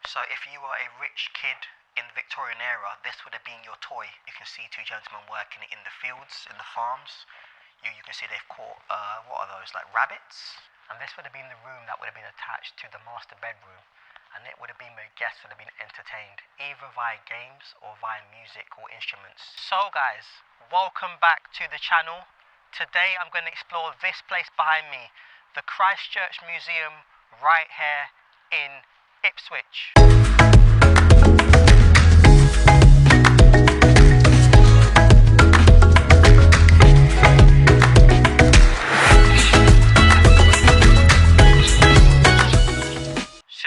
So if you were a rich kid in the Victorian era, this would have been your toy. You can see two gentlemen working in the fields, in the farms. You can see they've caught, what are those, like rabbits? And this would have been the room that would have been attached to the master bedroom. And it would have been where guests would have been entertained, either via games or via music or instruments. So guys, welcome back to the channel. Today I'm going to explore this place behind me, the Christchurch Museum, right here in Ipswich. So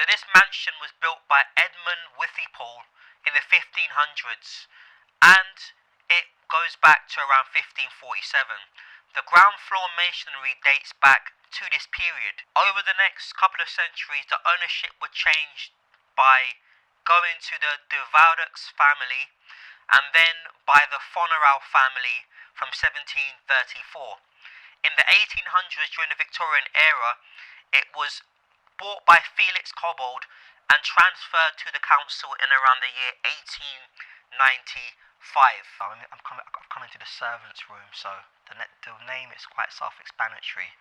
this mansion was built by Edmund Withypole in the 1500s, and it goes back to around 1547. The ground floor masonry dates back to this period. Over the next couple of centuries, the ownership would change by going to the De Vaudaux family and then by the Fonaral family from 1734. In the 1800s, during the Victorian era, it was bought by Felix Cobbold and transferred to the council in around the year 1895. I've come into the servants' room, so the name is quite self-explanatory.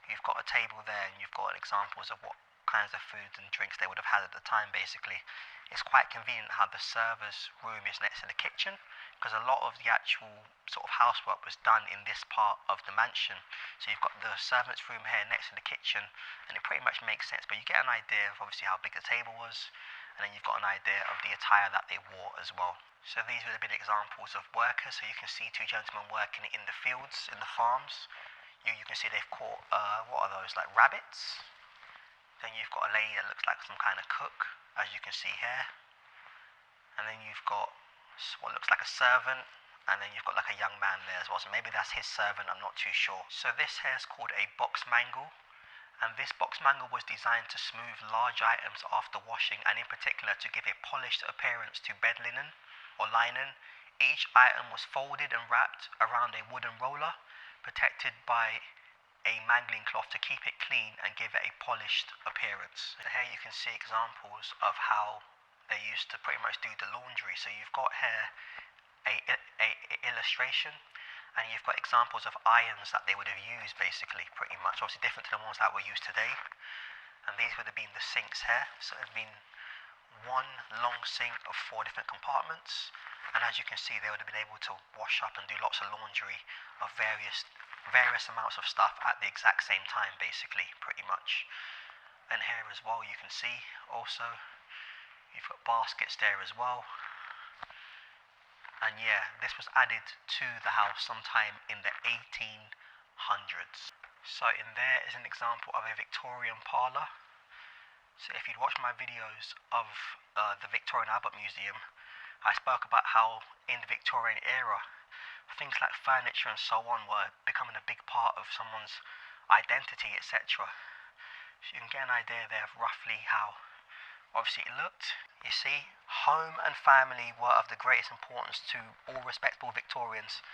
You've got a table there and you've got examples of what kinds of foods and drinks they would have had at the time, basically. It's quite convenient how the servers' room is next to the kitchen, because a lot of the actual sort of housework was done in this part of the mansion. So you've got the servants' room here next to the kitchen, and it pretty much makes sense, but you get an idea of obviously how big the table was, and then you've got an idea of the attire that they wore as well. So these would have been examples of workers. So you can see two gentlemen working in the fields, in the farms. You can see they've caught, what are those, like rabbits? Then you've got a lady that looks like some kind of cook, as you can see here. And then you've got what looks like a servant, and then you've got like a young man there as well. So maybe that's his servant, I'm not too sure. So this here is called a box mangle. And this box mangle was designed to smooth large items after washing, and in particular to give a polished appearance to bed linen or linen. Each item was folded and wrapped around a wooden roller, protected by a mangling cloth to keep it clean and give it a polished appearance. So here you can see examples of how they used to pretty much do the laundry. So you've got here a illustration, and you've got examples of irons that they would have used, basically, pretty much. Obviously different to the ones that were used today. And these would have been the sinks here. So it would have been one long sink of 4 different compartments. And as you can see, they would have been able to wash up and do lots of laundry of various amounts of stuff at the exact same time, basically, pretty much. And here as well, you can see also, you've got baskets there as well. And yeah, this was added to the house sometime in the 1800s. So in there is an example of a Victorian parlor. So if you'd watched my videos of the Victorian Albert Museum, I spoke about how in the Victorian era, things like furniture and so on were becoming a big part of someone's identity, etc. So you can get an idea there of roughly how obviously it looked. You see, home and family were of the greatest importance to all respectable Victorians.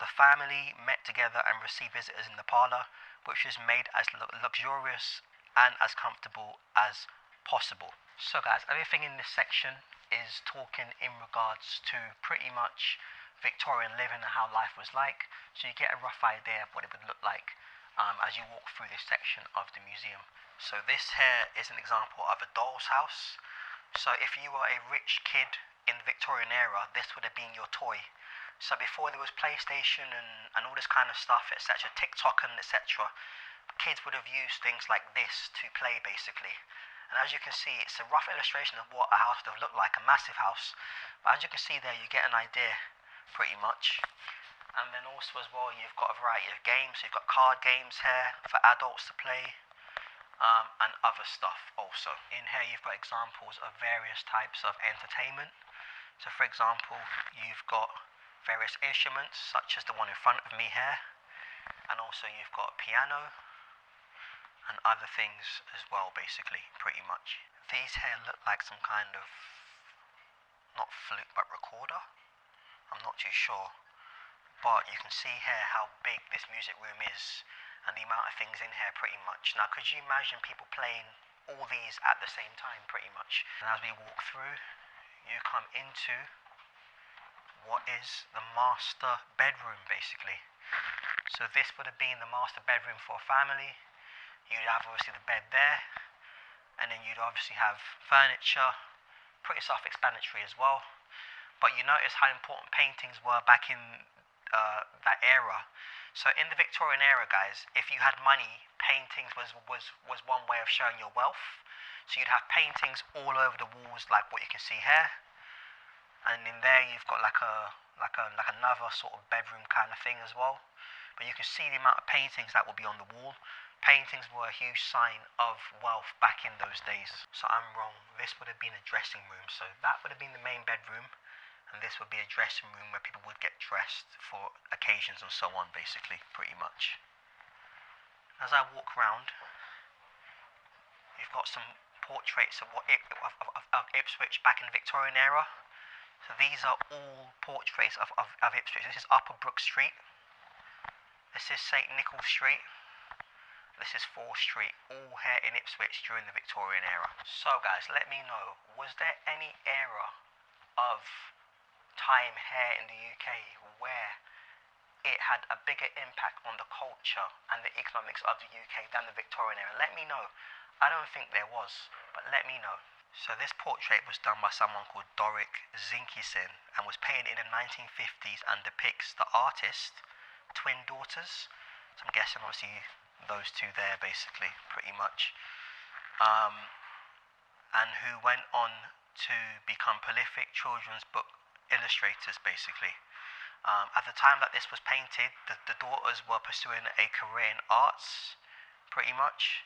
The family met together and received visitors in the parlour, which was made as luxurious and as comfortable as possible. So guys, everything in this section is talking in regards to pretty much Victorian living and how life was like, so you get a rough idea of what it would look like as you walk through this section of the museum. So this here is an example of a doll's house. So if you were a rich kid in the Victorian era, this would have been your toy. So before there was PlayStation and all this kind of stuff, etc., TikTok and etc., kids would have used things like this to play, basically. And as you can see, it's a rough illustration of what a house would have looked like, a massive house. But as you can see there, you get an idea, pretty much. And then also as well, you've got a variety of games. You've got card games here for adults to play, and other stuff also. In here, you've got examples of various types of entertainment. So for example, you've got various instruments, such as the one in front of me here. And also you've got piano, and other things as well, basically, pretty much. These here look like some kind of, not flute, but recorder. I'm not too sure. But you can see here how big this music room is, and the amount of things in here, pretty much. Now, could you imagine people playing all these at the same time, pretty much. And as we walk through, you come into what is the master bedroom, basically. So this would have been the master bedroom for a family. You'd have obviously the bed there, and then you'd obviously have furniture, pretty self-explanatory as well. But you notice how important paintings were back in that era. So in the Victorian era, guys, if you had money, paintings was one way of showing your wealth. So you'd have paintings all over the walls, like what you can see here. And in there you've got like another sort of bedroom kind of thing as well. But you can see the amount of paintings that will be on the wall. Paintings were a huge sign of wealth back in those days. So I'm wrong. This would have been a dressing room. So that would have been the main bedroom. And this would be a dressing room where people would get dressed for occasions and so on, basically, pretty much. As I walk around, you've got some portraits of Ipswich back in the Victorian era. So these are all portraits of Ipswich. This is Upper Brook Street. This is St. Nicholas Street. This is 4th Street, all here in Ipswich during the Victorian era. So guys, let me know, was there any era of time here in the UK where it had a bigger impact on the culture and the economics of the UK than the Victorian era? Let me know. I don't think there was, but let me know. So this portrait was done by someone called Doric Zinkison and was painted in the 1950s and depicts the artist, twin daughters. So I'm guessing obviously those two there, basically, pretty much. And who went on to become prolific children's book illustrators, basically. At the time that this was painted, the daughters were pursuing a career in arts, pretty much.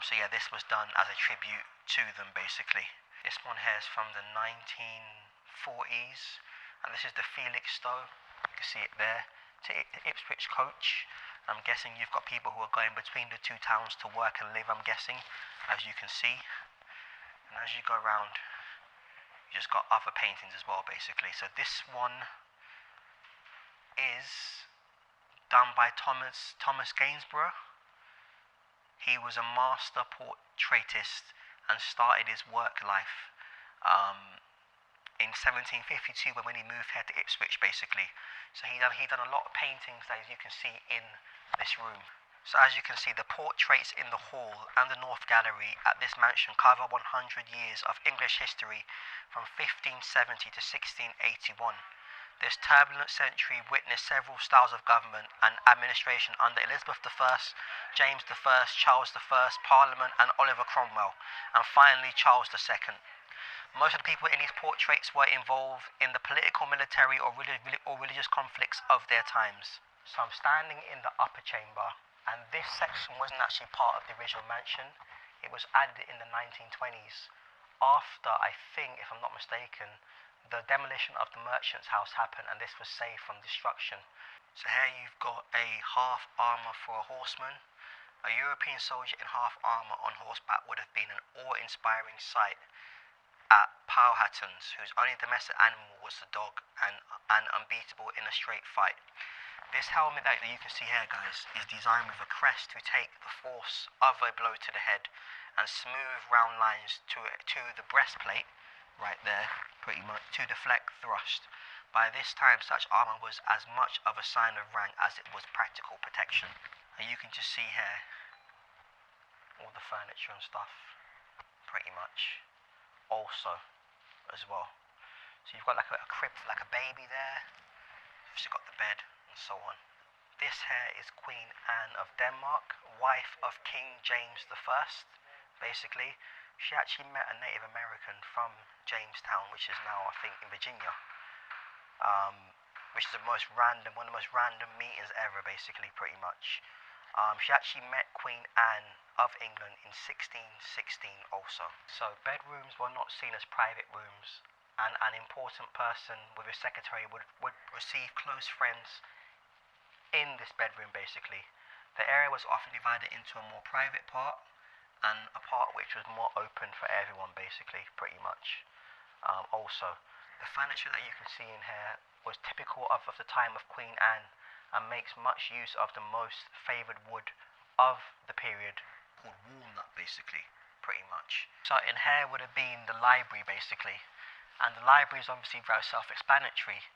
So yeah, this was done as a tribute to them, basically. This one here is from the 1940s, and this is the Felix Stowe, you can see it there, to Ipswich coach. I'm guessing you've got people who are going between the two towns to work and live, I'm guessing, as you can see. And as you go around, you just got other paintings as well, basically. So this one is done by Thomas Gainsborough. He was a master portraitist and started his work life in 1752 when he moved here to Ipswich, basically. So he done a lot of paintings that you can see in this room. So as you can see, the portraits in the hall and the North Gallery at this mansion cover 100 years of English history from 1570 to 1681. This turbulent century witnessed several styles of government and administration under Elizabeth I, James I, Charles I, Parliament and Oliver Cromwell, and finally Charles II. Most of the people in these portraits were involved in the political, military or religious conflicts of their times. So I'm standing in the upper chamber, and this section wasn't actually part of the original mansion. It was added in the 1920s after, I think, if I'm not mistaken, the demolition of the merchant's house happened and this was saved from destruction. So here you've got a half armour for a horseman. A European soldier in half armour on horseback would have been an awe-inspiring sight at Powhatan's, whose only domestic animal was the dog and unbeatable in a straight fight. This helmet that you can see here, guys, is designed with a crest to take the force of a blow to the head and smooth round lines to the breastplate, right there, pretty much, to deflect thrust. By this time, such armour was as much of a sign of rank as it was practical protection. And you can just see here all the furniture and stuff, pretty much, also, as well. So you've got like a crib for like a baby there. You've got the bed and so on. This here is Queen Anne of Denmark, wife of King James I, basically. She actually met a Native American from Jamestown, which is now, I think, in Virginia. Which is one of the most random meetings ever, basically, pretty much. She actually met Queen Anne of England in 1616 also. So bedrooms were not seen as private rooms, and an important person with a secretary would receive close friends in this bedroom, basically. The area was often divided into a more private part and a part which was more open for everyone, basically, pretty much. Also, the furniture that you can see in here was typical of the time of Queen Anne and makes much use of the most favoured wood of the period, called walnut, basically, pretty much. So in here would have been the library basically, and the library is obviously very self-explanatory,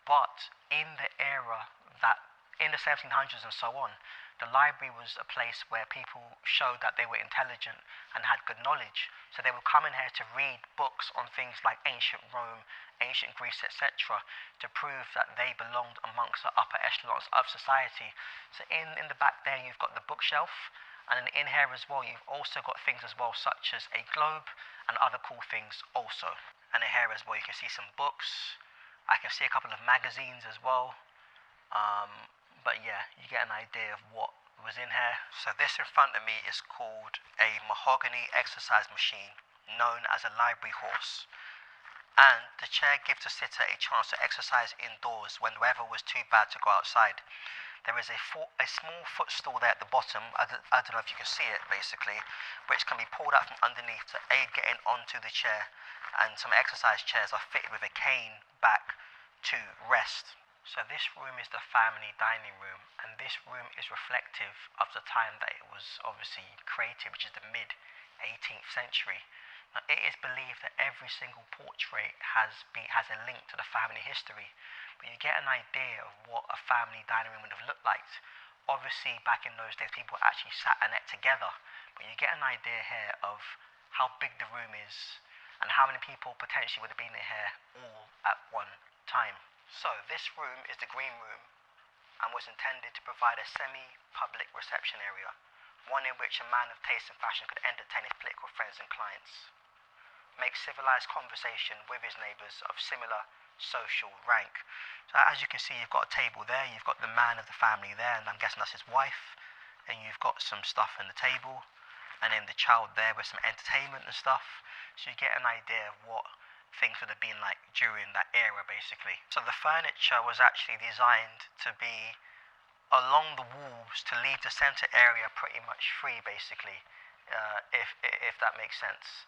but in the era that, in the 1700s and so on, the library was a place where people showed that they were intelligent and had good knowledge. So they would come in here to read books on things like ancient Rome, ancient Greece, etc., to prove that they belonged amongst the upper echelons of society. So in the back there, you've got the bookshelf, and then in here as well, you've also got things as well, such as a globe and other cool things also. And in here as well, you can see some books. I can see a couple of magazines as well. But yeah, you get an idea of what was in here. So this in front of me is called a mahogany exercise machine, known as a library horse. And the chair gives the sitter a chance to exercise indoors when the weather was too bad to go outside. There is a small footstool there at the bottom, I don't know if you can see it basically, which can be pulled out from underneath to aid getting onto the chair, and some exercise chairs are fitted with a cane back to rest. So this room is the family dining room, and this room is reflective of the time that it was obviously created, which is the mid-18th century. Now, it is believed that every single portrait has a link to the family history, but you get an idea of what a family dining room would have looked like. Obviously, back in those days, people actually sat and ate together, but you get an idea here of how big the room is and how many people potentially would have been in here all at one time. So this room is the green room and was intended to provide a semi-public reception area, one in which a man of taste and fashion could entertain his political friends and clients, make civilized conversation with his neighbours of similar social rank. So as you can see, you've got a table there, you've got the man of the family there, and I'm guessing that's his wife, and you've got some stuff on the table, and then the child there with some entertainment and stuff, so you get an idea of what things would have been like during that era basically. So the furniture was actually designed to be along the walls to leave the centre area pretty much free basically, if that makes sense.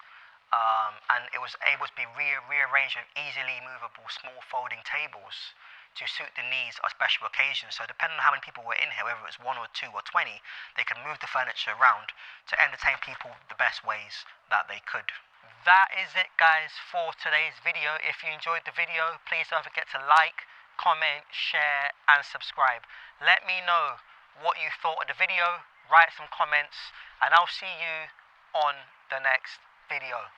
And it was able to be rearranged with easily movable small folding tables to suit the needs of special occasions. So depending on how many people were in here, whether it was 1 or 2 or 20, they could move the furniture around to entertain people the best ways that they could. That is it guys for today's video. If you enjoyed the video, please don't forget to like, comment, share and subscribe. Let me know what you thought of the video, write some comments, and I'll see you on the next video.